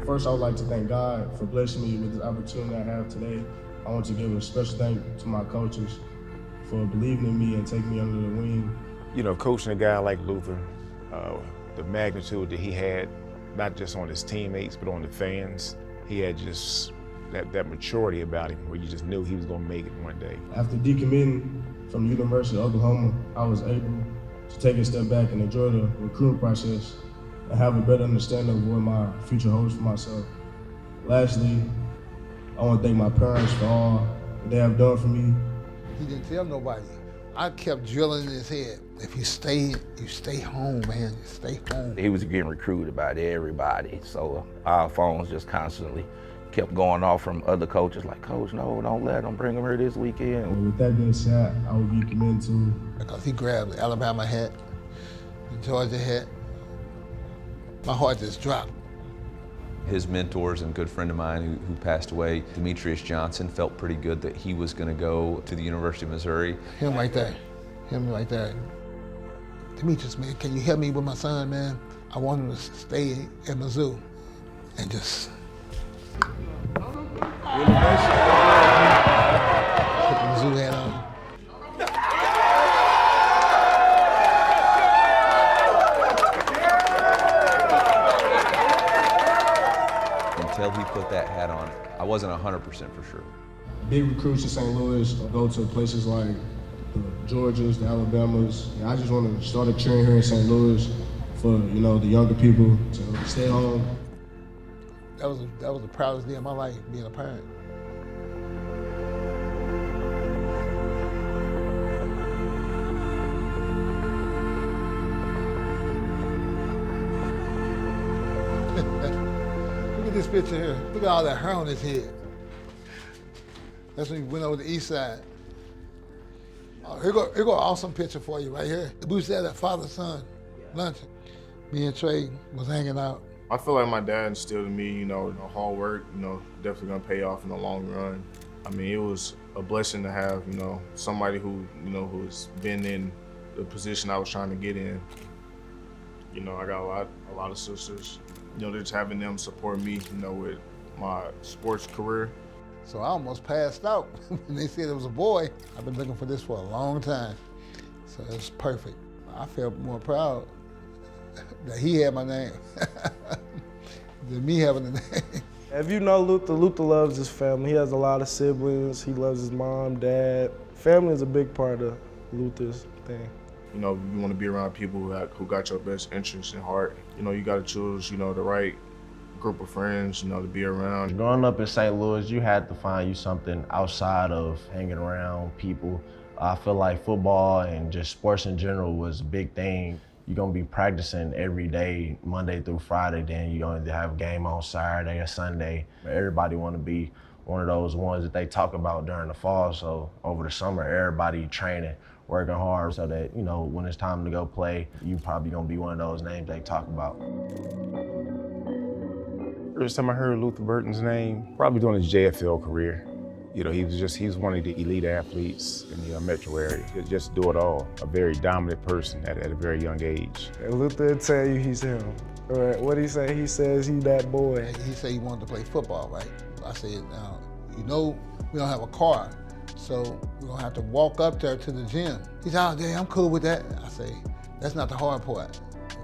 First, I would like to thank God for blessing me with this opportunity I have today. I want to give a special thank to my coaches for believing in me and taking me under the wing. You know, coaching a guy like Luther, the magnitude that he had, not just on his teammates, but on the fans, he had just that maturity about him where you just knew he was going to make it one day. After decommitting from the University of Oklahoma, I was able to take a step back and enjoy the recruiting process and have a better understanding of what my future holds for myself. Lastly, I want to thank my parents for all that they have done for me. He didn't tell nobody. I kept drilling in his head. If you stay home, man, you stay home. He was getting recruited by everybody, so our phones just constantly kept going off from other coaches like, Coach, no, don't let him, bring him here this weekend. And with that being said, I will be committed to. Because he grabbed the Alabama hat, the Georgia hat, my heart just dropped. His mentors and good friend of mine who passed away, Demetrius Johnson, felt pretty good that he was going to go to the University of Missouri. Him right there. Demetrius, man, can you help me with my son, man? I want him to stay at Mizzou and just put the Mizzou hat on. Until he put that hat on, I wasn't 100% for sure. Big recruits to St. Louis go to places like the Georgias, the Alabamas. And I just want to start a trend here in St. Louis for, the younger people to stay home. That was the proudest day of my life, being a parent. Look at this picture here. Look at all that hair on his head. That's when he went over the east side. Oh, here go an awesome picture for you right here. We was at that father-son luncheon. Me and Trey was hanging out. I feel like my dad instilled in me, hard work, definitely gonna pay off in the long run. I mean, it was a blessing to have, somebody who's been in the position I was trying to get in. I got a lot of sisters. Just having them support me, with my sports career. So I almost passed out when they said it was a boy. I've been looking for this for a long time. So it was perfect. I felt more proud that he had my name than me having the name. If you know Luther, Luther loves his family. He has a lot of siblings. He loves his mom, dad. Family is a big part of Luther's thing. You want to be around people who got your best interests in heart. You got to choose, the right group of friends, to be around. Growing up in St. Louis, you had to find you something outside of hanging around people. I feel like football and just sports in general was a big thing. You're gonna be practicing every day, Monday through Friday, then you're gonna have a game on Saturday or Sunday. Everybody wanna be one of those ones that they talk about during the fall, so over the summer, everybody training, working hard so that, when it's time to go play, you probably gonna be one of those names they talk about. First time I heard Luther Burton's name, probably during his JFL career. He was one of the elite athletes in the metro area. Just do it all. A very dominant person at a very young age. And Luther will tell you he's him. Right. What he say? He says he that boy. He said he wanted to play football, right? I said, now, we don't have a car, so we're gonna have to walk up there to the gym. He said, oh, yeah, I'm cool with that. I say, that's not the hard part.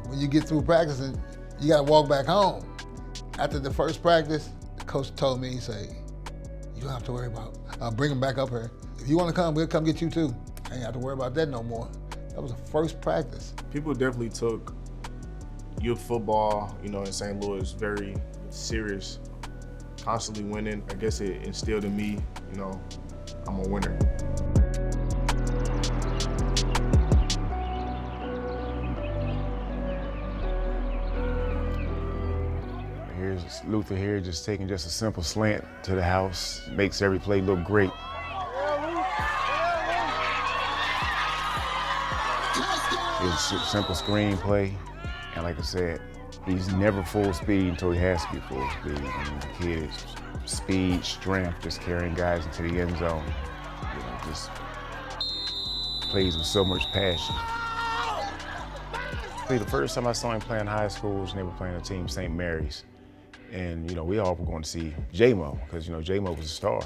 When you get through practicing, you gotta walk back home. After the first practice, the coach told me, he said, you don't have to worry about it. I'll bring him back up here. If you want to come, we'll come get you too. I ain't have to worry about that no more. That was the first practice. People definitely took youth football, in St. Louis very serious. Constantly winning. I guess it instilled in me, I'm a winner. Here's Luther here just taking just a simple slant to the house, makes every play look great. It's a simple screen play, and like I said, he's never full speed until he has to be full speed. The kid is speed, strength, just carrying guys into the end zone. Just plays with so much passion. The first time I saw him playing high school was when they were playing a team, St. Mary's. And, we all were going to see J-Mo, because, J-Mo was a star.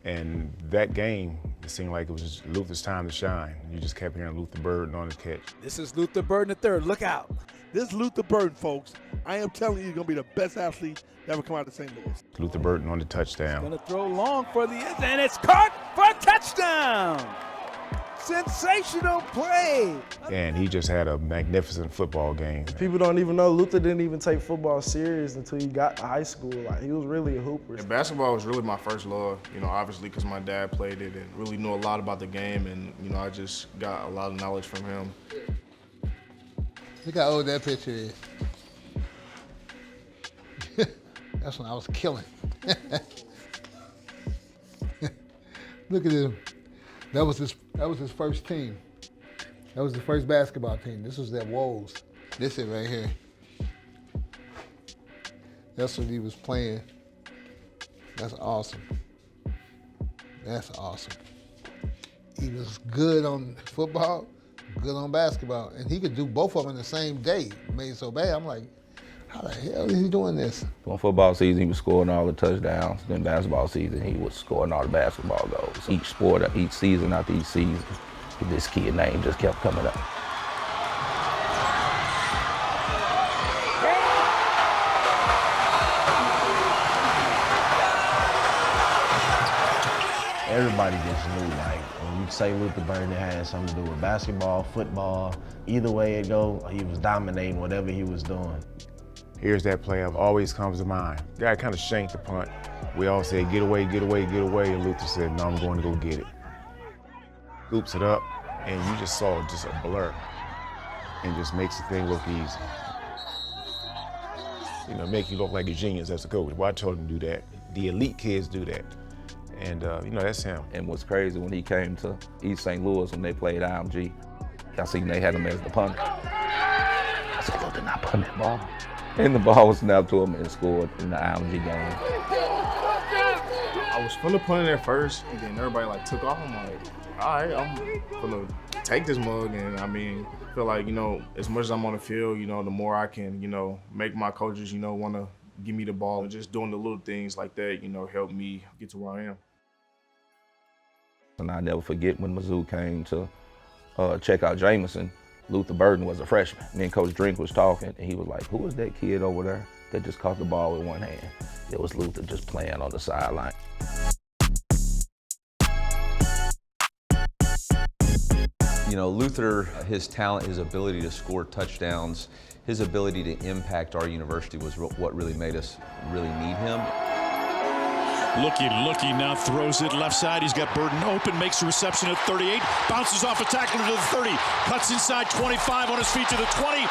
And that game, it seemed like it was just Luther's time to shine. You just kept hearing Luther Burden on his catch. This is Luther Burden III. Look out. This is Luther Burden, folks. I am telling you, he's going to be the best athlete to ever come out of St. Louis. Luther Burden on the touchdown. Going to throw long for the end, and it's caught for a touchdown. Sensational play. And he just had a magnificent football game. People don't even know Luther didn't even take football serious until he got to high school. Like, he was really a hooper. And basketball was really my first love, obviously because my dad played it and really knew a lot about the game, and, I just got a lot of knowledge from him. Look how old that picture is. That's when I was killing. Look at him. That was his first team. That was the first basketball team. This was at Wolves. This is right here. That's what he was playing. That's awesome. That's awesome. He was good on football, good on basketball, and he could do both of them in the same day. It made it so bad. I'm like, how the hell is he doing this? During football season, he was scoring all the touchdowns. Then basketball season, he was scoring all the basketball goals. Each sport, each season after each season, this kid name just kept coming up. Everybody just knew, like, when you say Luther Burden, it had something to do with basketball, football. Either way it go, he was dominating whatever he was doing. Here's that play that always comes to mind. Guy kind of shanked the punt. We all said, get away, get away, get away. And Luther said, no, I'm going to go get it. Scoops it up, and you just saw just a blur. And just makes the thing look easy. Make you look like a genius as a coach. Well, I told him to do that. The elite kids do that. And, that's him. And what's crazy, when he came to East St. Louis when they played IMG, I seen they had him as the punter. I said, Luther not punting that ball. And the ball was snapped to him and scored in the IMG game. I was finna punt it at first, and then everybody took off. I'm like, all right, I'm gonna take this mug. And I feel like, as much as I'm on the field, the more I can, make my coaches, want to give me the ball. And just doing the little things like that, help me get to where I am. And I never forget when Mizzou came to check out Jameson. Luther Burden was a freshman. Me and Coach Drink was talking, and he was like, who is that kid over there that just caught the ball with one hand? It was Luther just playing on the sideline. Luther, his talent, his ability to score touchdowns, his ability to impact our university was what really made us really need him. Looking, now throws it left side. He's got Burden open, makes the reception at 38, bounces off a tackler to the 30, cuts inside 25 on his feet to the 20.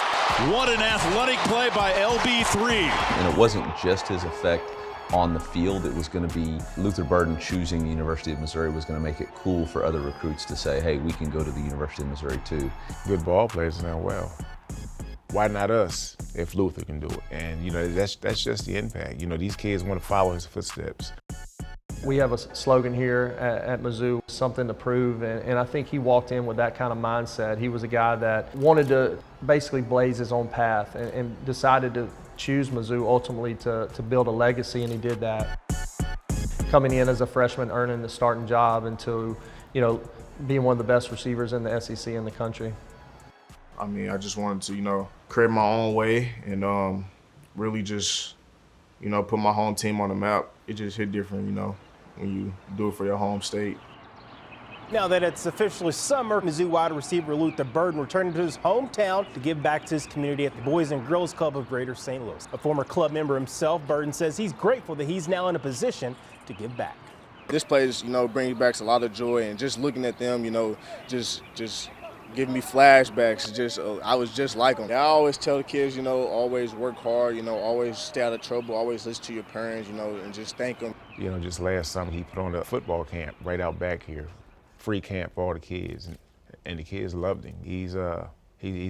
What an athletic play by LB3. And it wasn't just his effect on the field. It was going to be Luther Burden choosing the University of Missouri was going to make it cool for other recruits to say, hey, we can go to the University of Missouri too. Good ball players now, well. Why not us if Luther can do it? And, that's just the impact. These kids want to follow his footsteps. We have a slogan here at Mizzou, something to prove, and I think he walked in with that kind of mindset. He was a guy that wanted to basically blaze his own path and decided to choose Mizzou ultimately to build a legacy, and he did that. Coming in as a freshman, earning the starting job, and to, being one of the best receivers in the SEC in the country. I just wanted to, create my own way and really just, put my home team on the map. It just hit different, when you do it for your home state. Now that it's officially summer, Mizzou wide receiver Luther Burden returning to his hometown to give back to his community at the Boys and Girls Club of Greater St. Louis. A former club member himself, Burden says he's grateful that he's now in a position to give back. This place, brings back a lot of joy, and just looking at them, just giving me flashbacks. I was just like them. I always tell the kids, always work hard, always stay out of trouble, always listen to your parents, and just thank them. Just last summer he put on a football camp right out back here. Free camp for all the kids, and the kids loved him. He's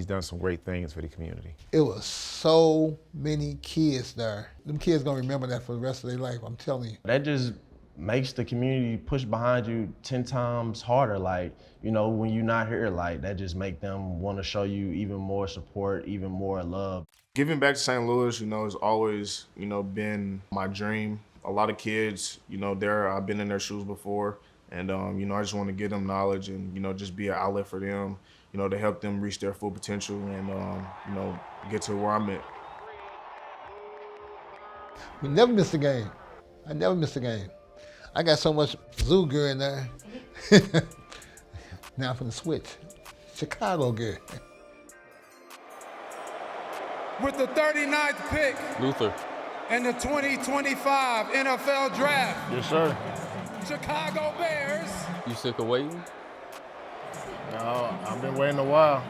done some great things for the community. It was so many kids there. Them kids gonna remember that for the rest of their life, I'm telling you. That just makes the community push behind you 10 times harder. Like, you know, when you're not here, like, that just make them want to show you even more support, even more love. Giving back to St. Louis, you know, has always, you know, been my dream. A lot of kids, you know, I've been in their shoes before, and, you know, I just want to give them knowledge and, you know, just be an outlet for them, you know, to help them reach their full potential and, you know, get to where I'm at. We never missed a game. I never missed a game. I got so much Zoo gear in there. Now for the switch, Chicago gear. With the 39th pick Luther. in the 2025 NFL Draft. Yes, sir. Chicago Bears. You sick of waiting? No, I've been waiting a while.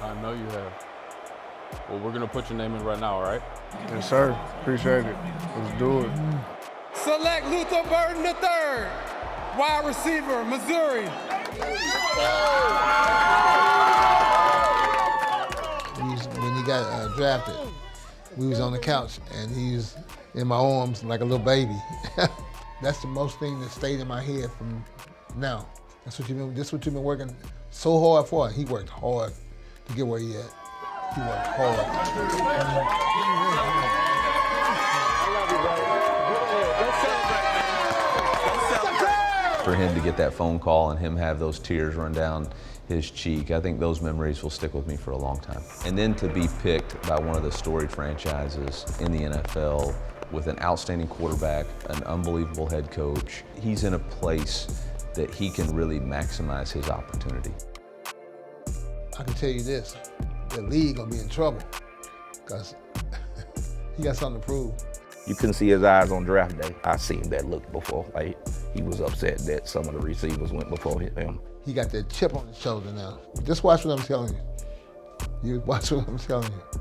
I know you have. Well, we're gonna put your name in right now, all right? Yes, sir. Appreciate it. Let's do it. Select Luther Burden III, wide receiver, Missouri. When he got drafted, we was on the couch and he was in my arms like a little baby. That's the most thing that stayed in my head from now. This is what you've been working so hard for. He worked hard to get where he at. He worked hard. For him to get that phone call and him have those tears run down his cheek, I think those memories will stick with me for a long time. And then to be picked by one of the storied franchises in the NFL with an outstanding quarterback, an unbelievable head coach, he's in a place that he can really maximize his opportunity. I can tell you this, the league gonna be in trouble because he got something to prove. You couldn't see his eyes on draft day. I seen that look before. Like, he was upset that some of the receivers went before him. He got that chip on his shoulder now. Just watch what I'm telling you. You watch what I'm telling you.